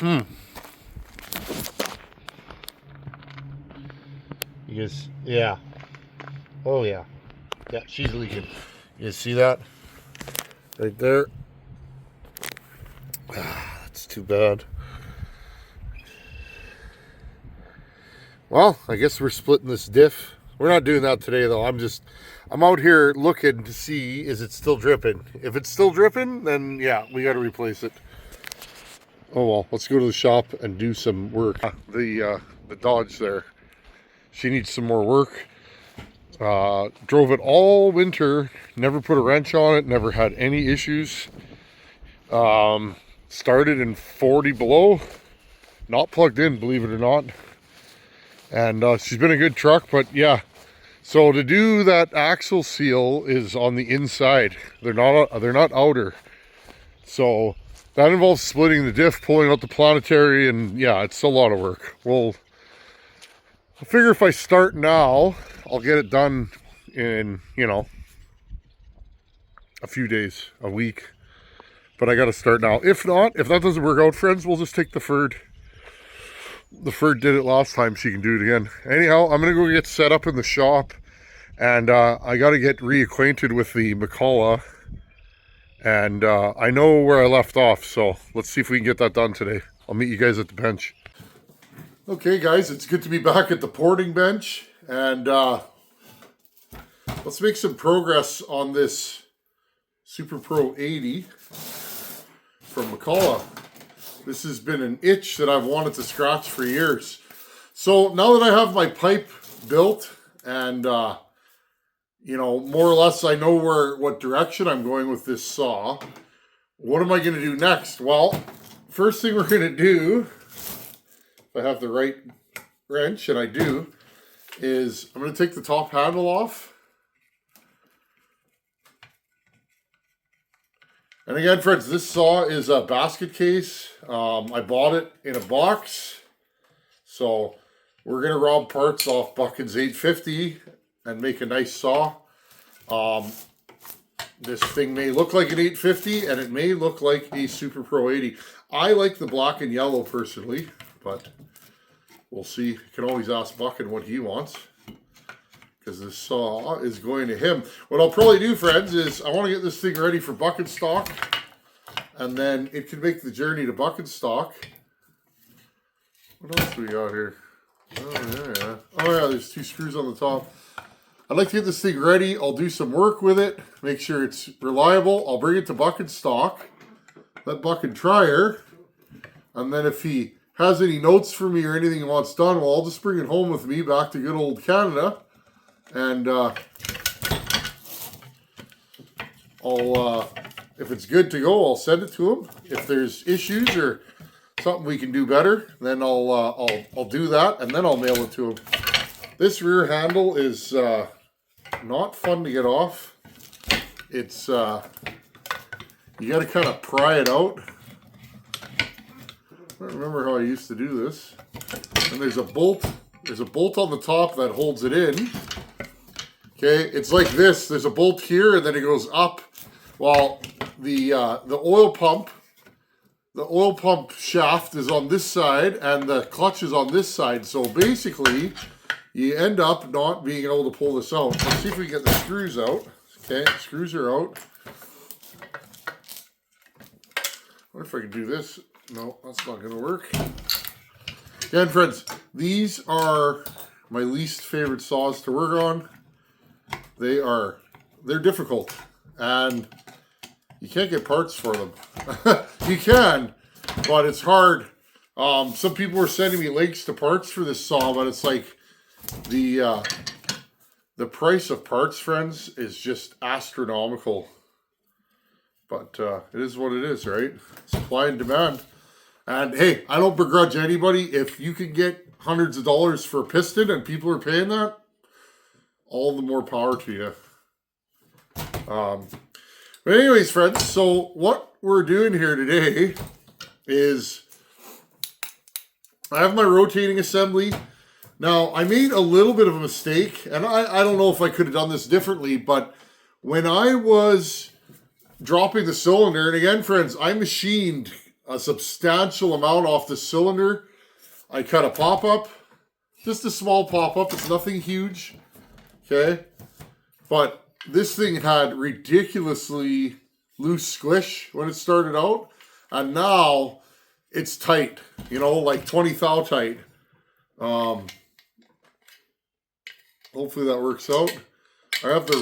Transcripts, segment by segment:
You guys, yeah. Oh yeah. Yeah, she's leaking. You guys see that? Right there. Ah, that's too bad. Well, I guess we're splitting this diff. We're not doing that today though. I'm out here looking to see, is it still dripping? If it's still dripping, then yeah, we got to replace it. Oh well, let's go to the shop and do some work. The Dodge there, she needs some more work. Drove it all winter, never put a wrench on it, never had any issues. Started in 40 below, not plugged in, believe it or not. And she's been a good truck, but yeah. So to do that axle seal is on the inside. They're not outer. So that involves splitting the diff, pulling out the planetary, and yeah, it's a lot of work. Well, I figure if I start now, I'll get it done in, a few days, a week. But I got to start now. If not, if that doesn't work out, friends, we'll just take the Ferd. The Ferd did it last time, she can do it again. Anyhow, I'm going to go get set up in the shop. And I got to get reacquainted with the Mccullough. And I know where I left off, so let's see if we can get that done today. I'll meet you guys at the bench. Okay, guys, it's good to be back at the porting bench. And let's make some progress on this Super Pro 80 from Mccullough. This has been an itch that I've wanted to scratch for years. So now that I have my pipe built and, more or less I know what direction I'm going with this saw, what am I going to do next? Well, first thing we're going to do, if I have the right wrench, and I do, is I'm going to take the top handle off. And again, friends, this saw is a basket case. I bought it in a box. So we're going to rob parts off Buchan's 850 and make a nice saw. This thing may look like an 850 and it may look like a Super Pro 80. I like the black and yellow personally, but we'll see. You can always ask Buchan what he wants, because this saw is going to him. What I'll probably do, friends, is I want to get this thing ready for bucket stock, and then it can make the journey to bucket stock. What else do we got here? Oh yeah, there's 2 screws on the top. I'd like to get this thing ready. I'll do some work with it, make sure it's reliable. I'll bring it to bucket stock, let Buchan try her, and then if he has any notes for me or anything he wants done, well, I'll just bring it home with me back to good old Canada. And if it's good to go, I'll send it to him. If there's issues or something we can do better, then I'll do that, and then I'll mail it to him. This rear handle is not fun to get off. It's you got to kind of pry it out. I don't remember how I used to do this. And there's a bolt. There's a bolt on the top that holds it in. Okay, it's like this. There's a bolt here, and then it goes up. Well, the oil pump shaft is on this side, and the clutch is on this side. So basically, you end up not being able to pull this out. Let's see if we can get the screws out. Okay, screws are out. I wonder if I can do this. No, that's not going to work. Again, friends, these are my least favorite saws to work on. They're difficult, and you can't get parts for them. You can, but it's hard. Some people were sending me links to parts for this saw, but it's like the price of parts, friends, is just astronomical. But it is what it is, right? Supply and demand. And hey, I don't begrudge anybody. If you can get hundreds of dollars for a piston and people are paying that, all the more power to you. But anyways, friends, so what we're doing here today is I have my rotating assembly. Now, I made a little bit of a mistake, and I don't know if I could have done this differently, but when I was dropping the cylinder, and again, friends, I machined a substantial amount off the cylinder. I cut a pop-up, just a small pop-up. It's nothing huge, okay? But this thing had ridiculously loose squish when it started out, and now it's tight, you know, like 20 thou tight. Hopefully that works out. I have the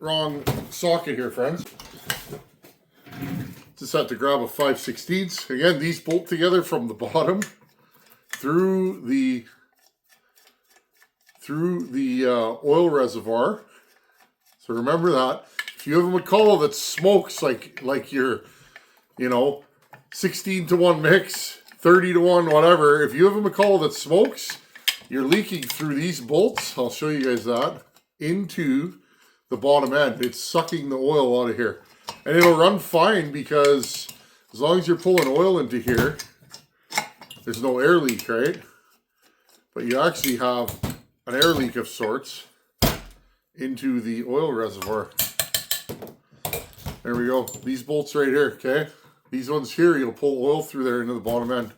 wrong socket here, friends. Just had to grab a 5/16. Again, these bolt together from the bottom through the oil reservoir. So remember that. If you have a Mccullough that smokes like your, you know, 16-to-1 mix, 30-to-1, whatever. If you have a Mccullough that smokes, you're leaking through these bolts. I'll show you guys that into the bottom end. It's sucking the oil out of here. And it'll run fine because as long as you're pulling oil into here, there's no air leak, right? But you actually have an air leak of sorts into the oil reservoir. There we go. These bolts right here, okay? These ones here, you'll pull oil through there into the bottom end.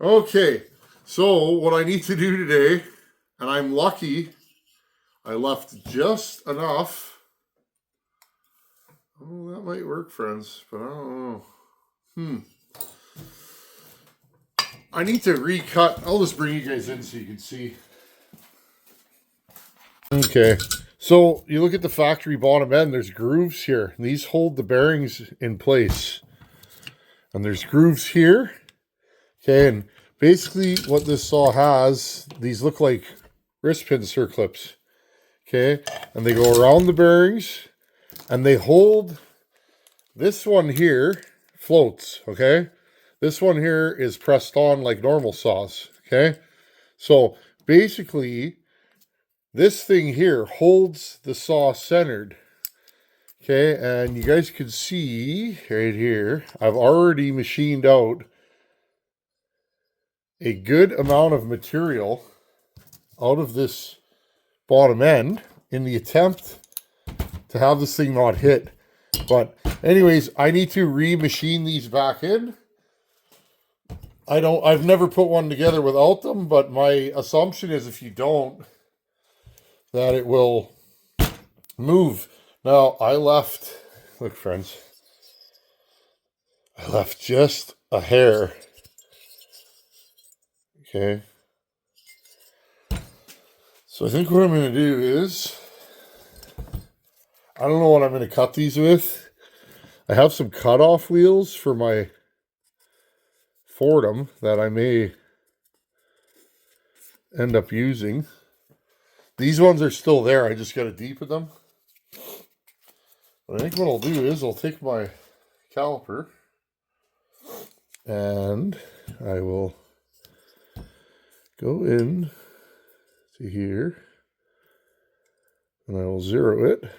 Okay, so what I need to do today, and I'm lucky, I left just enough. Oh, that might work, friends, but I don't know. I need to recut. I'll just bring you guys in so you can see. Okay, so you look at the factory bottom end, there's grooves here. These hold the bearings in place. And there's grooves here. Okay, and basically what this saw has, these look like wrist pin circlips. Okay, and they go around the bearings. And they hold, this one here floats, okay? This one here is pressed on like normal saws, okay? So basically, this thing here holds the saw centered, okay? And you guys can see right here, I've already machined out a good amount of material out of this bottom end in the attempt to have this thing not hit. But anyways, I need to remachine these back in. I've never put one together without them, but my assumption is if you don't, that it will move. Now, look friends, I left just a hair. Okay. So I think what I'm going to do is, I don't know what I'm going to cut these with. I have some cutoff wheels for my Fordham that I may end up using. These ones are still there. I just got to deepen them. But I think what I'll do is I'll take my caliper and I will go in to here and I will zero it.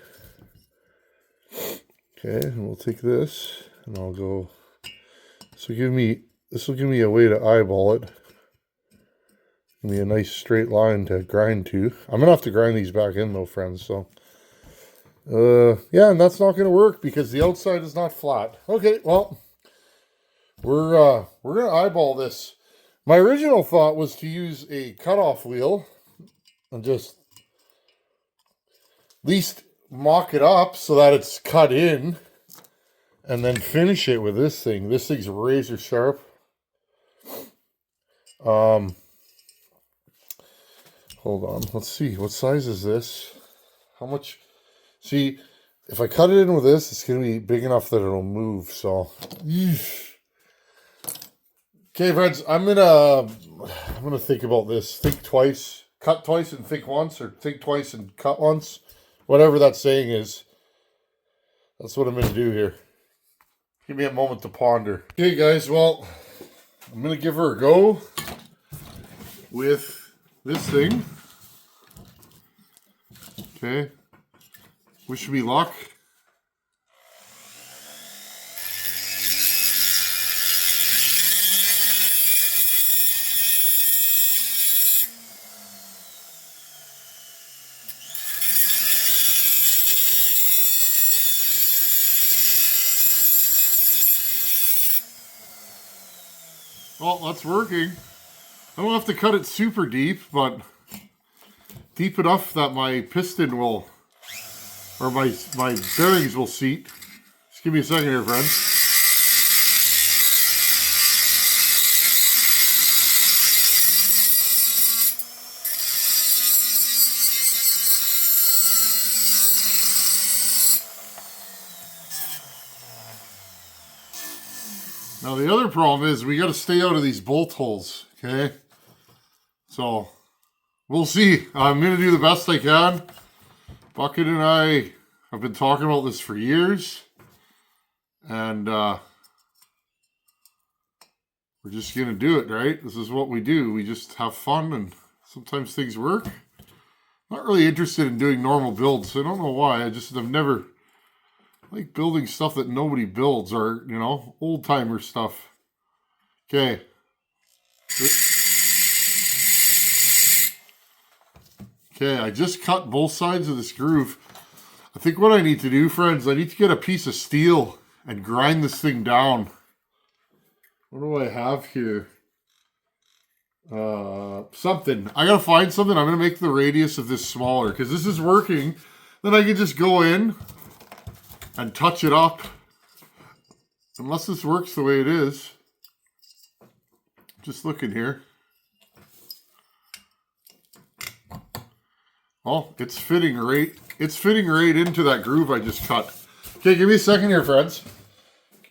Okay, and we'll take this and I'll go. This will give me a way to eyeball it. Give me a nice straight line to grind to. I'm gonna have to grind these back in though, friends. So, yeah, and that's not gonna work because the outside is not flat. Okay, well, we're gonna eyeball this. My original thought was to use a cutoff wheel and just at least mock it up so that it's cut in and then finish it with this thing. This thing's razor sharp. Hold on, let's see, what size is this? How much? See, if I cut it in with this, it's gonna be big enough that it'll move. So okay, friends, I'm gonna think about this. Think twice, cut twice and think once, or think twice and cut once. Whatever that saying is. That's what I'm going to do here. Give me a moment to ponder. Okay, guys, well, I'm going to give her a go with this thing. Okay. Wish me luck. Well, that's working. I don't have to cut it super deep, but deep enough that my piston will, or my bearings will seat. Just give me a second here, friends. Now the other problem is we got to stay out of these bolt holes, okay? So we'll see. I'm going to do the best I can. Bucket and I have been talking about this for years. And we're just going to do it, right? This is what we do. We just have fun and sometimes things work. Not really interested in doing normal builds. I don't know why. I've never like building stuff that nobody builds, or, you know, old timer stuff. Okay. Okay, I just cut both sides of this groove. I think what I need to do, friends, I need to get a piece of steel and grind this thing down. What do I have here? Something. I gotta find something. I'm gonna make the radius of this smaller because this is working. Then I can just go in and touch it up, unless this works the way it is. Just looking here. Oh, it's fitting right into that groove I just cut. Okay, give me a second here, friends.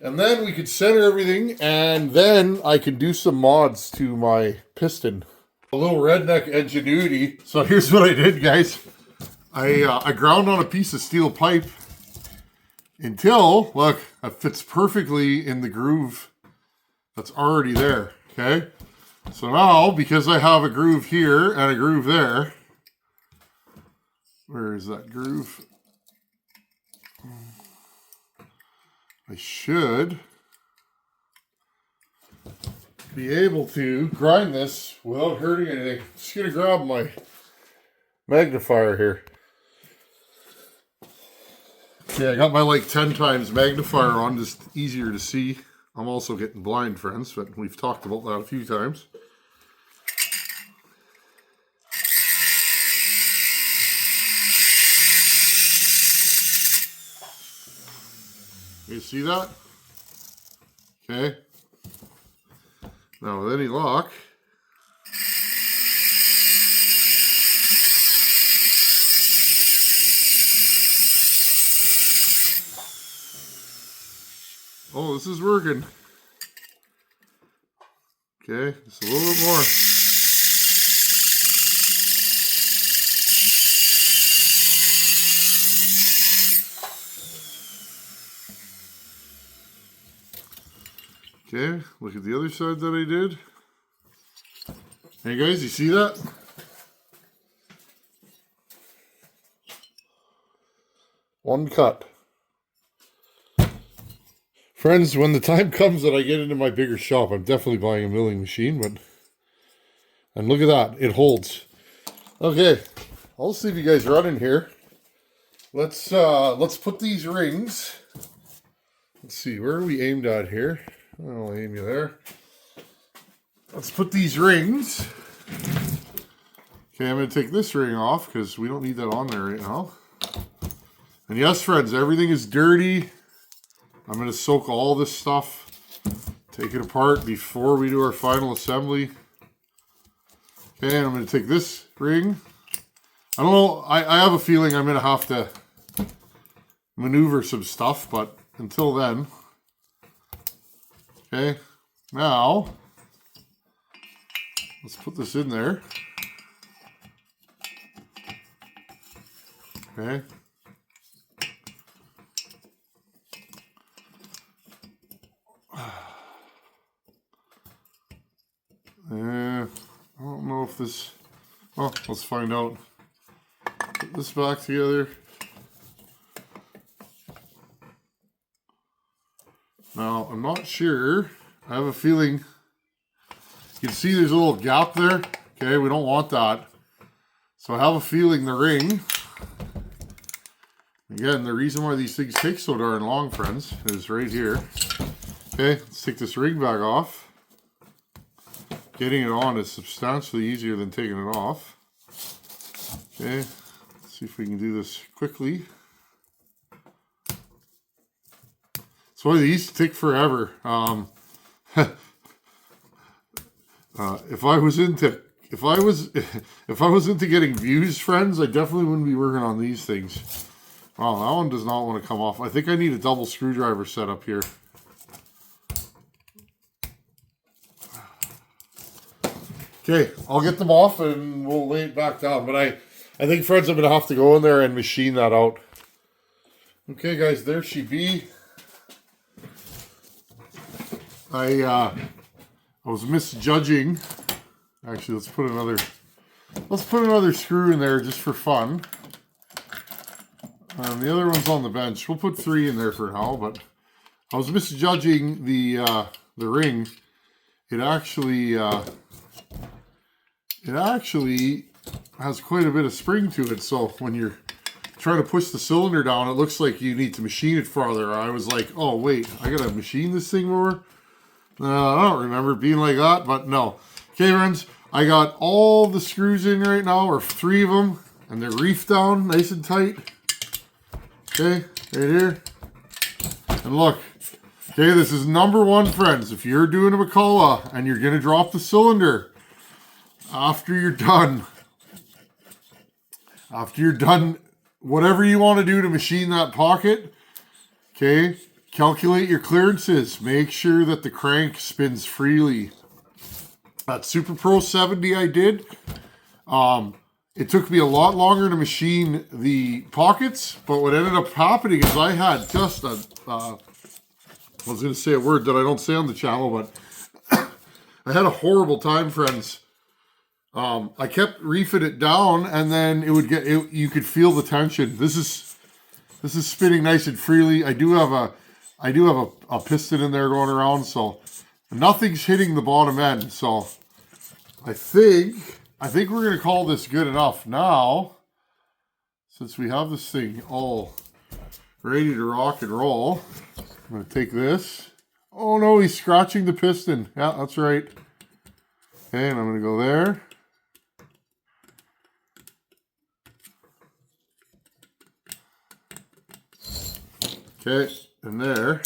And then we could center everything, and then I can do some mods to my piston. A little redneck ingenuity. So here's what I did, guys. I ground on a piece of steel pipe until, look, it fits perfectly in the groove that's already there, okay? So now, because I have a groove here and a groove there, where is that groove? I should be able to grind this without hurting anything. Just gonna grab my magnifier here. Okay, I got my like 10 times magnifier on, just easier to see. I'm also getting blind, friends, but we've talked about that a few times. You see that? Okay. Now with any luck, oh, this is working. Okay, just a little bit more. Okay, look at the other side that I did. Hey guys, you see that? One cut. Friends, when the time comes that I get into my bigger shop, I'm definitely buying a milling machine, but, and look at that, it holds. Okay, I'll see if you guys run in here. Let's put these rings. Let's see, where are we aimed at here? I'll aim you there. Let's put these rings. Okay, I'm going to take this ring off because we don't need that on there right now. And yes, friends, everything is dirty. I'm going to soak all this stuff, take it apart before we do our final assembly. Okay, and I'm going to take this ring. I don't know, I have a feeling I'm going to have to maneuver some stuff, but until then. Okay, now, let's put this in there. Okay. I don't know if this, well, let's find out. Put this back together. Now, I'm not sure. I have a feeling, you can see there's a little gap there. Okay, we don't want that. So I have a feeling the ring, again, the reason why these things take so darn long, friends, is right here. Okay, let's take this ring back off. getting it on is substantially easier than taking it off. Okay, let's see if we can do this quickly. So these take forever. If I was into getting views, friends, I definitely wouldn't be working on these things. Wow, that one does not want to come off. I think I need a double screwdriver set up here. Okay, I'll get them off and we'll lay it back down. But I think, friends, I'm going to have to go in there and machine that out. Okay, guys, there she be. I was misjudging. Actually, let's put another screw in there just for fun. The other one's on the bench. We'll put 3 in there for now, but I was misjudging the ring. It actually has quite a bit of spring to it, so when you're trying to push the cylinder down, it looks like you need to machine it farther. I was like, oh wait, I gotta machine this thing more? I don't remember it being like that, but no. Okay, friends, I got all the screws in right now, or 3 of them, and they're reefed down nice and tight. Okay, right here. And look, okay, this is number 1, friends. If you're doing a Mccullough and you're gonna drop the cylinder, after you're done, whatever you want to do to machine that pocket, okay, calculate your clearances. Make sure that the crank spins freely. That Super Pro 70 I did, it took me a lot longer to machine the pockets, but what ended up happening is I had just I was going to say a word that I don't say on the channel, but I had a horrible time, friends. I kept reefing it down, and then it would get. You could feel the tension. This is spinning nice and freely. I do have a piston in there going around, so nothing's hitting the bottom end. So I think we're gonna call this good enough now, since we have this thing all ready to rock and roll. I'm gonna take this. Oh no, he's scratching the piston. Yeah, that's right. Okay, and I'm gonna go there. Okay, and there.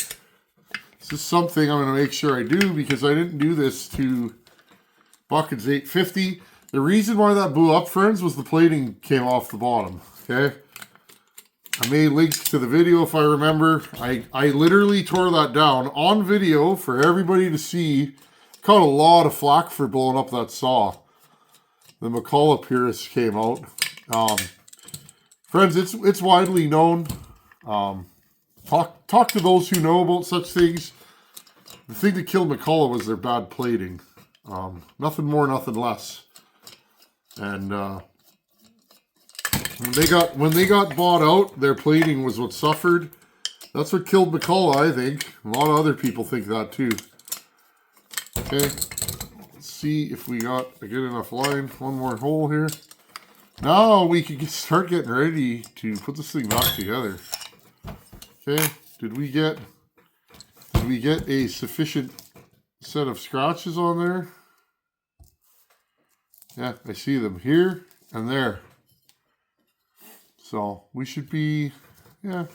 This is something I'm going to make sure I do, because I didn't do this to Buckets 850. The reason why that blew up, friends, was the plating came off the bottom. Okay, I made links to the video if I remember. I literally tore that down on video for everybody to see. Caught a lot of flack for blowing up that saw. The Mccullough Pierce came out. Friends, it's widely known. Talk to those who know about such things. The thing that killed Mccullough was their bad plating. Nothing more, nothing less. And when they got bought out, their plating was what suffered. That's what killed Mccullough, I think. A lot of other people think that too. Okay, let's see if we got a good enough line. One more hole here. Now we can start getting ready to put this thing back together. Okay, did we get a sufficient set of scratches on there? Yeah, I see them here and there. So we should be, yeah.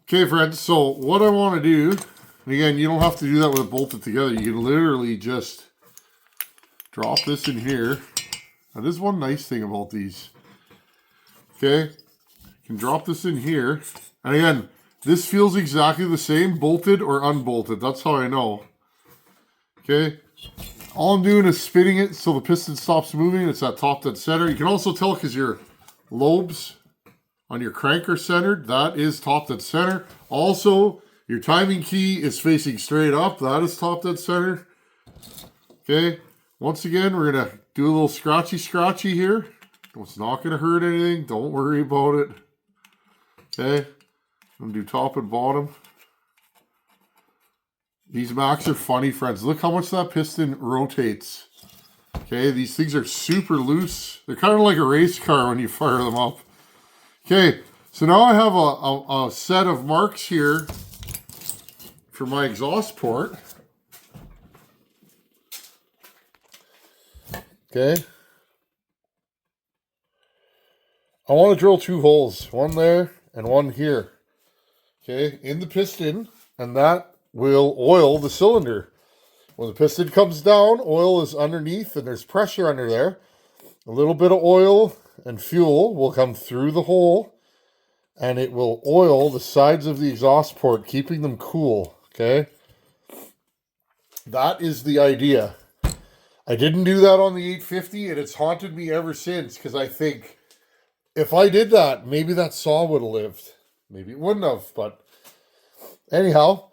Okay, friends, so what I want to do, and again, you don't have to do that with it bolted together. You can literally just drop this in here. Now, there's one nice thing about these. Okay, you can drop this in here. And again, this feels exactly the same, bolted or unbolted. That's how I know. Okay. All I'm doing is spinning it so the piston stops moving. It's at top dead center. You can also tell because your lobes on your crank are centered. That is top dead center. Also, your timing key is facing straight up. That is top dead center. Okay. Once again, we're going to do a little scratchy here. It's not going to hurt anything. Don't worry about it. Okay. I'm going to do top and bottom. These Macs are funny, friends. Look how much that piston rotates. Okay, these things are super loose. They're kind of like a race car when you fire them up. Okay, so now I have a set of marks here for my exhaust port. Okay. I want to drill 2 holes, one there and one here. Okay, in the piston, and that will oil the cylinder. When the piston comes down, oil is underneath and there's pressure under there. A little bit of oil and fuel will come through the hole and it will oil the sides of the exhaust port, keeping them cool. Okay, that is the idea. I didn't do that on the 850 and it's haunted me ever since, because I think if I did that, maybe that saw would have lived. Maybe it wouldn't have, but anyhow,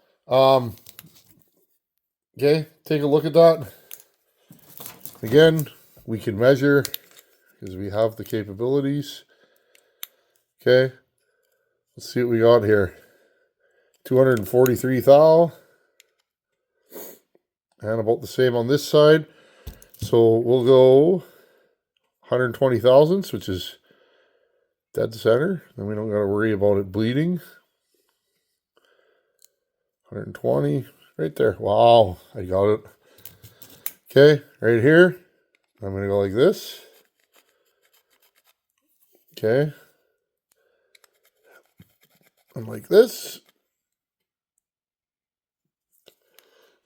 okay, take a look at that. Again, we can measure because we have the capabilities. Okay, let's see what we got here. 243 thou, and about the same on this side. So we'll go 120 thousandths, which is dead center. Then we don't got to worry about it bleeding. 120 right there. Wow, I got it. Okay, right here. I'm going to go like this. Okay. And like this.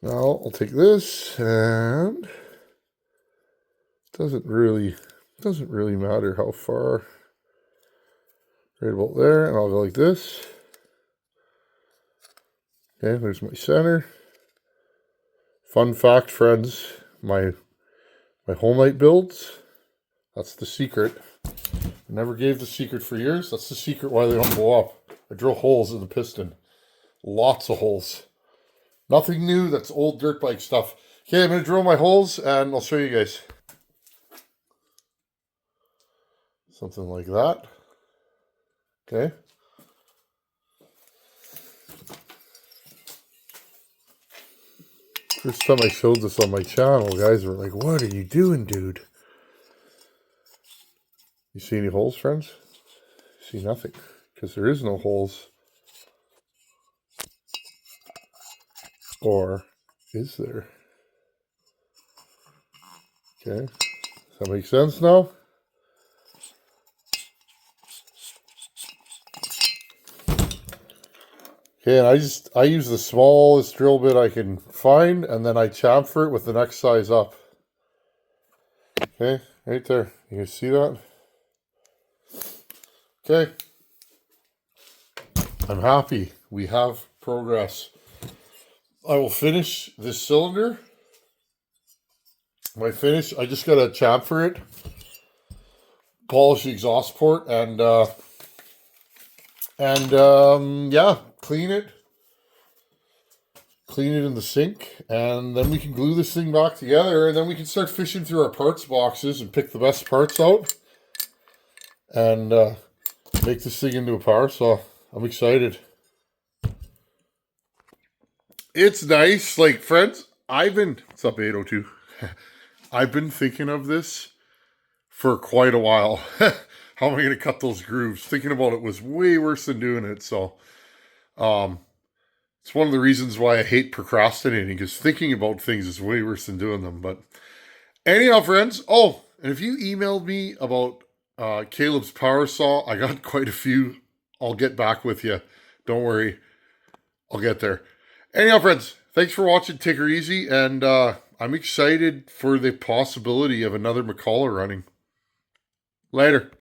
Now I'll take this, and doesn't really matter how far. Right about there, and I'll go like this. Okay, there's my center. Fun fact, friends, my home light builds, that's the secret. I never gave the secret for years. That's the secret why they don't blow up. I drill holes in the piston. Lots of holes. Nothing new, that's old dirt bike stuff. Okay, I'm going to drill my holes and I'll show you guys. Something like that. Okay. First time I showed this on my channel, guys were like, what are you doing, dude? You see any holes, friends? You see nothing, because there is no holes. Or is there? Okay. Does that make sense now? Okay, and I use the smallest drill bit I can find, and then I chamfer it with the next size up. Okay, right there. You can see that? Okay. I'm happy. We have progress. I will finish this cylinder. When I finish, I just gotta chamfer it, polish the exhaust port, and yeah, clean it in the sink, and then we can glue this thing back together, and then we can start fishing through our parts boxes and pick the best parts out and make this thing into a power saw. I'm excited. It's nice, like, friends, what's up, 802? I've been thinking of this for quite a while. How am I going to cut those grooves? Thinking about it was way worse than doing it. So, it's one of the reasons why I hate procrastinating, because thinking about things is way worse than doing them. But anyhow, friends. Oh, and if you emailed me about Caleb's power saw, I got quite a few. I'll get back with you. Don't worry. I'll get there. Anyhow, friends, thanks for watching. Take her easy. And I'm excited for the possibility of another Mccullough running. Later.